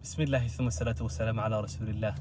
بسم الله ثم الصلاة والسلام على رسول الله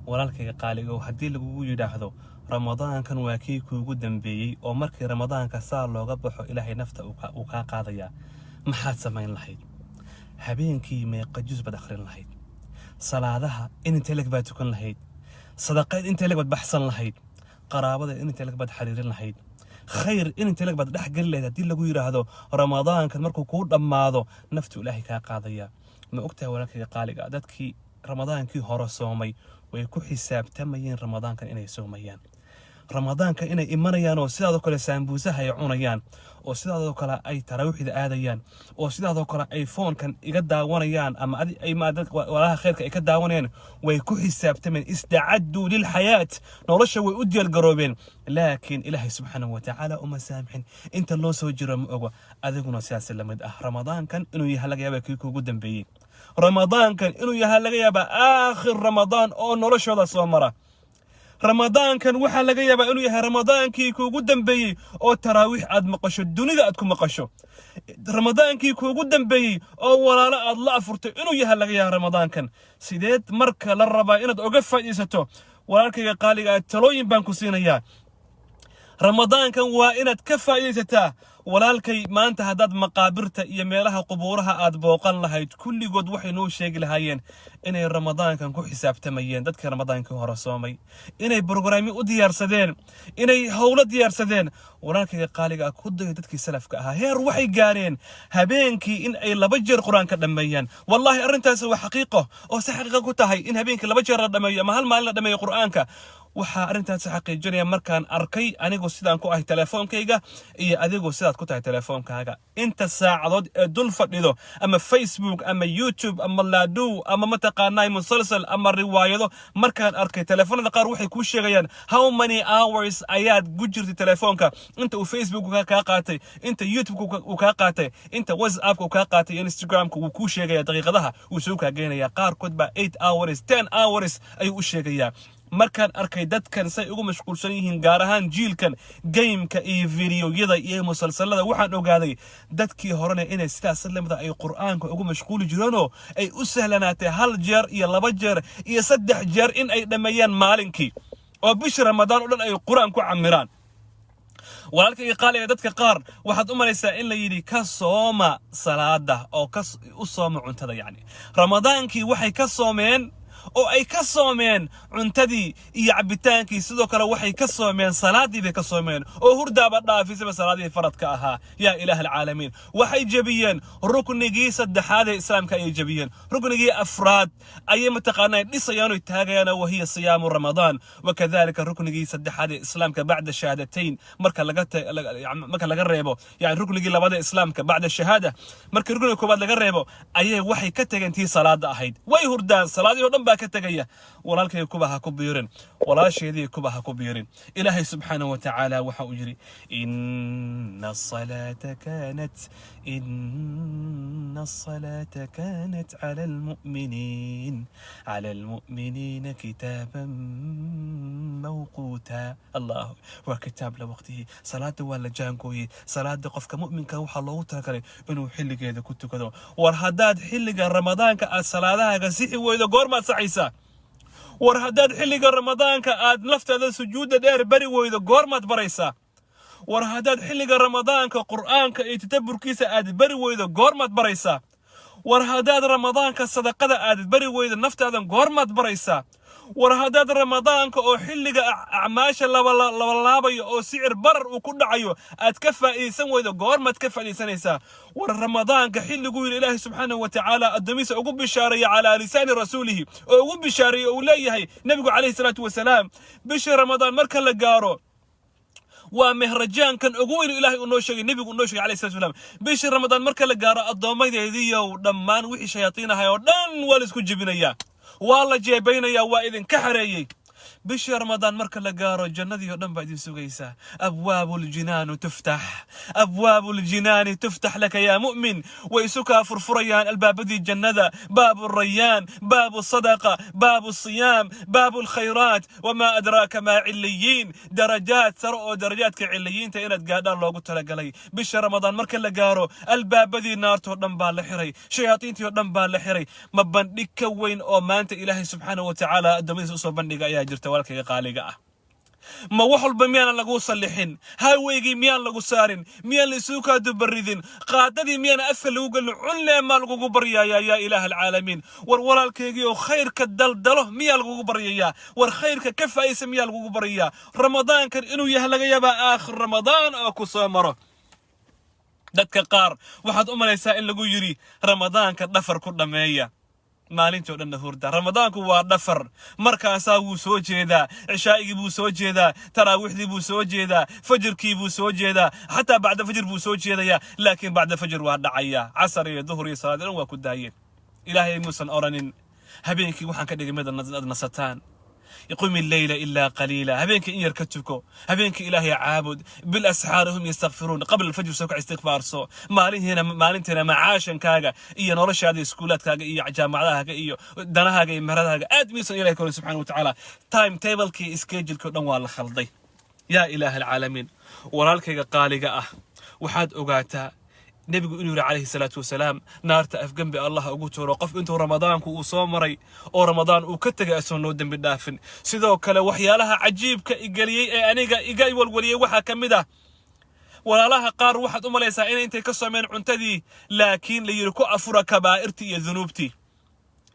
walaalkayga qaaliga oo hadii lagu yiraahdo ramadaankan waa kii kuugu dambeeyay oo markii ramadaanka saa looga baxo ilaahay nafta uu ka qaadaya maxaad sameyn lahayd habeenkii meeqa juz bad akhrin lahayd salaadaha inta lag baad tukan lahayd sadaqad inta lag baad baxsan lahayd qaraabada inta lag baad xiriirin lahayd khayr inta lag baad dhaxgal lahayd hadii lagu yiraahdo ramadaankan markuu ku dhamaado naftu ilaahay ka qaadaya ma ogtahay walaalkayga qaaliga dadkii ramadaankii hore soomay way ku xisaabtamayeen ramadaankan inay soomayaan ramadaanka inay imanayaan oo sidaadoo kale saambuusaha ay cunayaan oo sidaadoo kale ay taraawixda aadayaan oo sidaadoo kale ay foonkan iga daawanayaan ama ay maadad walaha khayrka ay ka daawanayaan way ku xisaabtameen istacaddu lil hayat nolosha way u diyaar garoobeen laakiin ilaahay subhanahu wa ta'ala uma saamixin inta loo soo jiro ma ogo adiguna siyaas la mid ah ramadaankan inuu yahay laga yaabaa kii kuugu dambeeyay ramadaankan inuu yahay laga yaabaa aakhir ramadaan oo noloshooda soo mara ramadaankan waxa laga yaabaa inuu yahay ramadaankii kuugu dambeeyay oo taraawiix aad maqasho dunida aad ku maqasho ramadaankii kuugu dambeeyay oo walaalo aad la afurtay inuu yahay laga yaabaa ramadaankan sideed marka la rabaa inaad uga faa'iideysato walaalkayga qaaliga talooyin baan ku siinayaa ramadaankan waa inaad ka faa'iideysataa walaalkay maanta hadaad maqaabirta iyo meelaha qubuuraha aad booqan lahayd kulligood waxay noo sheegi lahaayeen inay ramadaankan ku xisaabtamayeen dadkii ramadaankii hore soomay inay barnaamij u diyaarsadeen inay hawlo diyaarsadeen walaalkayga qaaliga ku dayo dadkii salafka ahaa heer waxay gaareen habeenkii in ay laba jeer quraanka dhameeyaan wallahi arintaas waa xaqiiqo oo si xaqiiqo ku tahay in habeenkii laba jeer la dhameeyo ama hal maalin la dhameeyo quraanka waxa arintaas xaqiijinaya markaan arkay anigu sidaan ku ahay telefoonkayga iyo adigu sidaad ku tahay telefoonkaaga inta saacadood ee dul fadhido ama Facebook ama YouTube ama laadu ama mataqaanay musalsal ama riwaayado markaan arkay telefoonada qaar waxay ku sheegayaan how many hours ayaad gujirtay telefoonka inta uu Facebook ka qaatay inta YouTube ka qaatay inta WhatsApp ka qaatay Instagram uu ku sheegaya daqiiqadaha uu soo ka geenaya qaar kood ba 8 hours 10 hours ay u sheegaya markaan arkay dadkan say ugu mashquulsan yihiin gaar ahaan jiilkan gameka iyo videoyada iyo musalsalada waxaan ogaaday dadkii horena inay sidaas lamada ay quraanka ugu mashquul jireen oo ay u sahlanaatay hal jeer iyo laba jeer iyo saddex jeer in ay dhameeyaan maalinkii oo bish ramadaan oo dhan ay quraan ku camiraan walaalkayga qaaliga dadka qaar waxaad u malaysaa in la yiri ka sooma salaada oo ka u sooma cuntada yani ramadaankii waxay ka soomeen oo ay ka soomeen cuntadii iyo cabitaankii sidoo kale waxay ka soomeen salaadii bay ka soomeen oo hurdaaba dhaafisay salaadii faradka ahaa yaa ilaaha alcaalamiin waxay jabiyeen ruknigii saddexaad ee islaamka ay jabiyeen ruknigii afraad ay mataqaanay dhisayaan oo taagayaan oo hiya siyaamu ramadaan wakadalika ruknigii saddexaad ee islaamka bacda shahaadateyn marka laga reebo yani ruknigii labada islaamka bacda shahaada marka rukniga koobaad laga reebo ayay waxay ka tageen tii salaada ahayd way hurdaan salaadii oo dhan baa ka tagaya walaalkay kubaha ku biirin walaasheedii kubaha ku biirin ilaahay subhanahu wa ta'ala waxa uu yiri inna as-salata kanat 'ala al-mu'minina kitaban mawquta Allah wa kitab la waqtihi salatu wala jaankoyi salaada qofka mu'minka waxa loogu talagalay inuu xilligeeda ku tukado war hadaad xilliga ramadaanka aad salaadaha sixi weydo goorma saxaysa war hadaad xilliga ramadaanka aad laftaada sujuuda dheer bari weydo goormaad baraysa war hadaad xilliga ramadaanka quraanka iyo tadabburkiisa aad bari weydo goormaad baraysa war hadaad ramadaanka sadaqada aad bari weydo naftaadan goormaad baraysa war hadaad ramadaanka oo xilliga acmaasha laba oo sicir barar uu ku dhacayo aad ka faa'iideysan weydo goormaad ka faa'iideysanaysaa war ramadaanka xilligu ilaahay subhanahu wa ta'ala adamiisa ugu bishaaray ala lisan rasuulihi oo ugu bishaaray oo leeyahay nabigu kaleey salaatu wasalaam bishi ramadaan marka la gaaro waa mehrajaan kan ugu weyn ilaahay uu noo sheegay nabigu noo sheegay kaleey salaatu wasalaam bishi ramadaan marka la gaaro adoomadeediyo dhammaan wixii shayaatiinahay oo dhan waa la isku jibinaya waa la jeebaynaya waa idin ka xareeyay بشي رمضان مركا لقارو الجنة دي ودن بعد سوغيسا أبواب الجنان تفتح أبواب الجنان تفتح لك يا مؤمن ويسكا فرفريان الباب دي الجنة باب الريان باب الصدقة باب الصيام باب الخيرات وما أدراك ما عليين درجات سرقوا درجات كعليين تينت قادر لو قلت لك لي بشي رمضان مركا لقارو الباب دي النار تودن بالحري شياطين تودن بالحري ما بندك كوين أو ما أنت إلهي سبحانه وتعالى الدميس أصو بندق يا جرت والك قالقة ما وحل بميان لغو صلحين هاي ويجي ميان لغو سارين ميان لسوكا دبريدين قاددي ميان أثل وقل علا ما لغو بريا يا إله العالمين ولا الكيجي وخير كالدلدله ميان لغو بريا والخير ككفا يسمي لغو بريا رمضان كان إنو يهلغ يبا آخر رمضان أو كسامره dadka qaar waxaad u malaysaa in lagu yiri ramadaanka dhafar ku dhameeya maalintii oo dhan hurda ramadaanku waa dhafar markaasaa wuu soo jeedaa cishaa'igii buu soo jeedaa taraawiixdii buu soo jeedaa fajrkii buu soo jeedaa xataa bacda fajr buu soo jeedaya laakiin bacda fajr waa dhacaya casar iyo duhur iyo salaad dhan waa ku daayeen ilaahay muusan oranin habeenkii waxaan ka dhigay mid nasataan يقوم الليل إلا قليلا هبينك إن يركتكو هبينك إلهي عابد بالأسحار هم يستغفرون قبل الفجر سوك استغفار سو مالين هنا معاشا كاغا إيا نورش هذه سكولات كاغا إيا جامعها كاغا إيا دناها كاغا إمهرها كاغا آدمي سن إلهي كون سبحانه وتعالى تايم تيبل كي اسكيجل كو نوال خلطي يا إله العالمين ورالك قالقا وحاد أغاتا نبي إنه عليه الصلاة والسلام نار تأفجن بالله أقوته رقف أنتو رمضان كو صامري أو رمضان وكتج أسون ودم بالدافن سيدا وكلا وحيا لها عجيب كإجلي أنيجا إجاي والولي وحى كمده ولا لها قار واحد ليس إن أنت كسر من عنتدي لكن ليركو أفرا كبائرتي ذنوبتي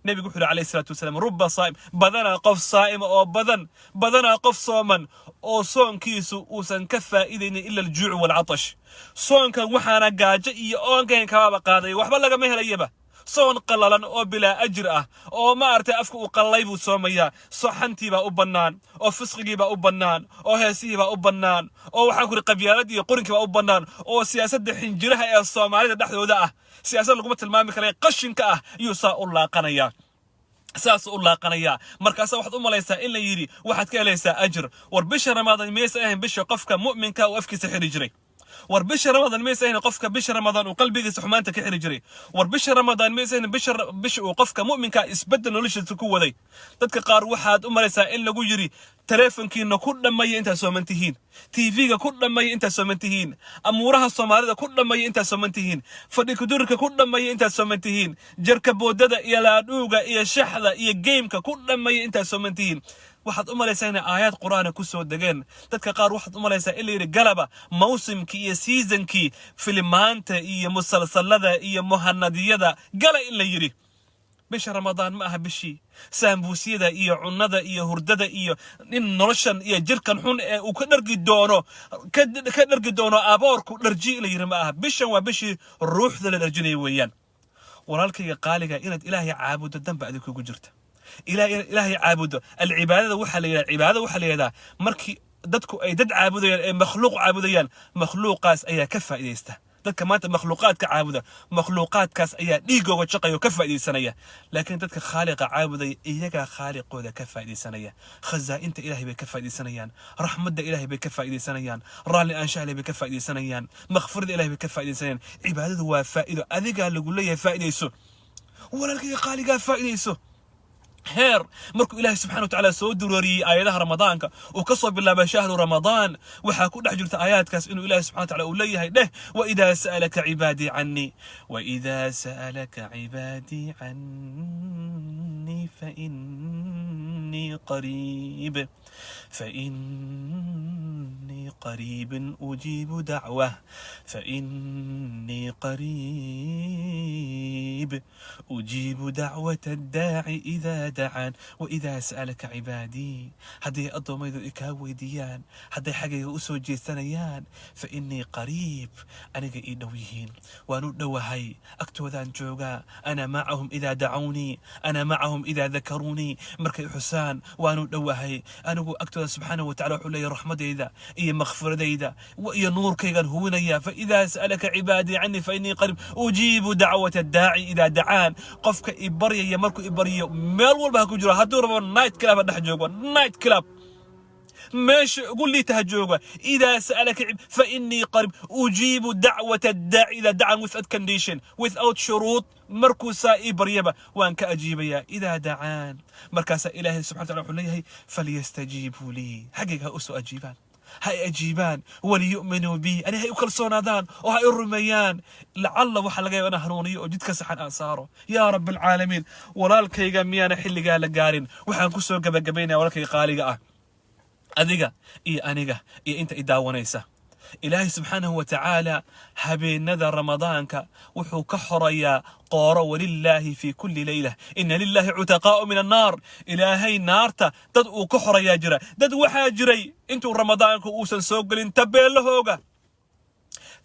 نبي يقول عليه الصلاة والسلام رب صائم بدنا قف صائم أو بدنا قف صوما أو صوم كيسو وسن كفى إذن إلا الجوع والعطش صوم كان وحنا جاج أو كان كباب قاضي وحبل لك مهلا يبه صوم قللا أو بلا أجر أو ما أرتي أفكو قليب صوميا صحنتي بقى أبنان أو فسقي بقى أبنان أو هسي بقى أبنان أو حكور قبيلتي قرنك بقى أبنان أو سياسة دحين جرها الصومالية دحين ودا سياسة لقمة المامي كلا قشنك يساء الله قنيا ساس الله قنيا مركز واحد ليس إلا يري واحد كليس أجر وربش رمضان ميس أهم بش قفك مؤمنك وأفك سحر يجري وربش رمضان ميس أهم قفك بش رمضان وقلبي سحمانتك كحر يجري وربش رمضان ميس أهم بش وقفك مؤمنك إثبتنا ليش تكون ذي تذكر قار واحد ليس إلا يجري تلفونك إنه كل ما أنت سومنتهين تيفيك كل ما أنت سومنتهين أمورها الصومالية كل ما أنت سومنتهين فديك درك كل ما أنت سومنتهين جرك بوددا إلى لادوغا إلى شحذا إلى جيمك كل ما أنت سومنتهين واحد ليس هنا آيات قرآن كسو دجان تذكر قار واحد ليس إلا يرجلبا موسم كي سيزن كي فيلمانت إيه مسلسل ذا إيه مهندية ذا جلا إلا يري بش رمضان ما بشي سامبوسيدا إيه عندا إيه هرددا إيه إن نرشن إيه جركن حون وكنرجي دونو أبور كنرجي إلى يرماها بشن وبشي الروح ذا الرجلي ويان ورالك يقالك إن إلهي عابد الدم بعدك وجرته إلهي عابد العبادة وحلي العبادة وحلي ذا مركي دتكو أي دد عابدين مخلوق عابدين مخلوق قاس أي كفة إيسته دتك ما أنت مخلوقات كعابدة مخلوقات كاس أي ديجو وشقي وكفة دي سنية لكن دتك خالق عابدة إياك خالق وذا كفة دي سنية خزا أنت إلهي بكفة دي سنيان رحمة إلهي بكفة دي سنيان رالي أنشاء لي بكفة دي سنيان مغفر إلهي بكفة دي سنيان عبادة وفائدة أذيك اللي يقول لي فائدة يسو ولا لك خالق فائدة يسو هير مركو إلهي سبحانه وتعالى سود وري آياتها رمضانك وقصوا بالله بشهر رمضان وحكوا نحجرت آيات كاس إنه إلهي سبحانه وتعالى أوليه ده وإذا سألك عبادي عني فإني قريب أجيب دعوة الداعي إذا دعان وإذا سألك عبادي هذه أضم إذا إكاوي ديان هذه حاجة أسوء جيثانيان فإني قريب أنا إيدويهين وانودوهي أكتو ذان جوغا أنا معهم إذا دعوني أنا معهم إذا ذكروني مركي حسان وانودوهي أنا أكتو سبحانه وتعالى حولي رحمة إذا إيه مغفرة إذا وإيه نور كيغان هونيا فإذا سألك عبادي عني فإني قريب أجيب دعوة الداعي إذا دعان قفك إبريا يمركو إبريا مال والبها كجرا هدور نايت كلاب دحجوجا نايت كلاب ماشي قول لي تهجوجا إذا سألك فإني قريب أجيب دعوة الداعي إذا دعا without condition without شروط مركوسا إبريبا وأنك أجيبيا إذا دعان مركاسا إلهي سبحانه وتعالى حليه فليستجيبوا لي حقيقة أسو أجيبان هاي أجيبان وليؤمنوا بي أنا هاي أكلسون هذان وهاي الرميان لعل وحلقي وأنا هروني وجدك سحن أنصاره يا رب العالمين ولا الكيغا ميانا حلي قال قارن وحان كسو قبقبينا ولا كي قالي أذيقا أنيقا أنت إداوانيسا إلهي سبحانه وتعالى حبين نذر رمضانك وحو كحريا قارا ولله في كل ليلة إن لله عتقاء من النار إلهي نارتا تدعو كحريا جرا ددو حاجري انتو رمضانك أوسن سوقلين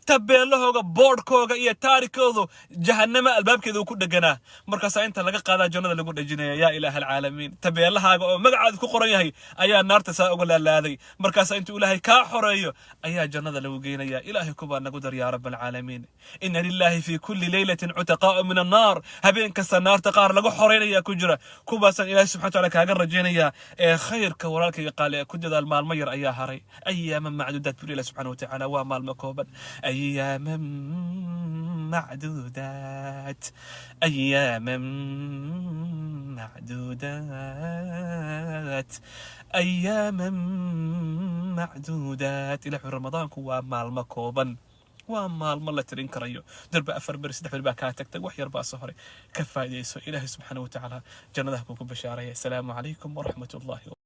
تبين له بورد كوغا إيه تاريكوذو جهنم الباب كذا وكل جناه مركز أنت لقى قاعدة جنة اللي قلنا جناه يا إله العالمين تبين لها مقعد كقرية هي أيها النار تساؤل هذه مركز أنت ولا هي كحرية أيها جنة اللي وجينا يا إله كبار نقدر يا رب العالمين إن لله في كل ليلة عتقاء من النار هبين كسر النار تقار لقى حرية يا كجرة كوبا إله سبحانه وتعالى كأجر جينا يا خير كورالك قال كجد المال مير أيها هري أيام معدودات بالله سبحانه وتعالى ومال مكوبا أياما معدودات أياما معدودات أياما معدودات إلى رمضان كوا مال مكوبا ومال مالله ترين كريو درب أفر برس دحر باكاتك تقوح يربع صهري كفاية يسوع إلهي سبحانه وتعالى جنة كوكب بشارة السلام عليكم ورحمة الله